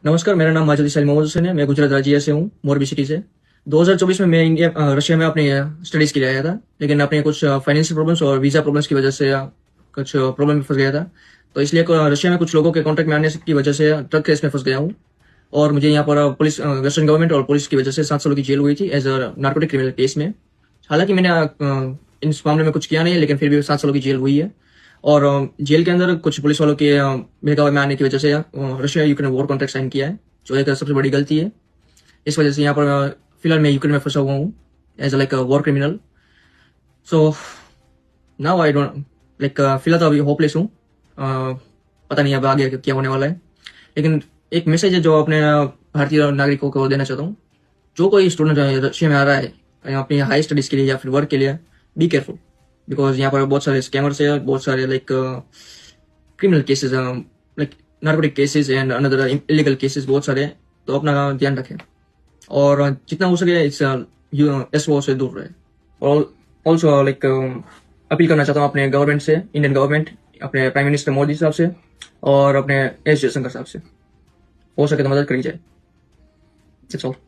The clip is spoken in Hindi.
नमस्कार, मेरा नाम माजिद इस्माइल मोहम्मद हुसैन है। मैं गुजरात राज्य से हूँ, मोरबी सिटी से। 2024 में मैं रशिया में अपनी स्टडीज़ के लिए आया था, लेकिन अपने कुछ फाइनेंशियल प्रॉब्लम्स और वीज़ा प्रॉब्लम्स की वजह से कुछ प्रॉब्लम में फंस गया था। तो इसलिए रशिया में कुछ लोगों के कॉन्टैक्ट में आने की वजह से ड्रग केस में फंस गया हूँ। और मुझे यहाँ पर पुलिस, वेस्टर्न गवर्नमेंट और पुलिस की वजह से 7 सालों की जेल हुई थी as a narcotic criminal case में। हालांकि मैंने इस मामले में कुछ किया नहीं है, लेकिन फिर भी 7 सालों की जेल हुई है। और जेल के अंदर कुछ पुलिस वालों के बहकावे में आने की वजह से Russia Ukraine war contract sign किया है, जो एक सबसे बड़ी गलती है। इस वजह से यहाँ पर फिलहाल मैं यूक्रेन में फंसा हुआ हूँ as like war criminal. So now I don't like, फिलहाल तो अभी होपलेस हूँ। पता नहीं अब आगे क्या होने वाला है। लेकिन एक मैसेज है जो अपने भारतीय नागरिकों को देना चाहता हूँ। जो कोई स्टूडेंट रशिया में आ रहा है अपनी हाई स्टडीज के लिए या फिर वर्क के लिए, बी केयरफुल, बिकॉज यहाँ पर बहुत सारे स्कैमर्स है, बहुत सारे like criminal cases, like narcotic cases and another illegal cases बहुत सारे हैं। तो अपना ध्यान रखें और जितना हो सके इस एसओ से दूर रहे। और ऑल्सो लाइक अपील करना चाहता हूँ अपने गवर्नमेंट से, इंडियन गवर्नमेंट, अपने प्राइम मिनिस्टर मोदी साहब से और अपने एस जयशंकर साहब से, हो सके तो मदद करी जाए। That's all.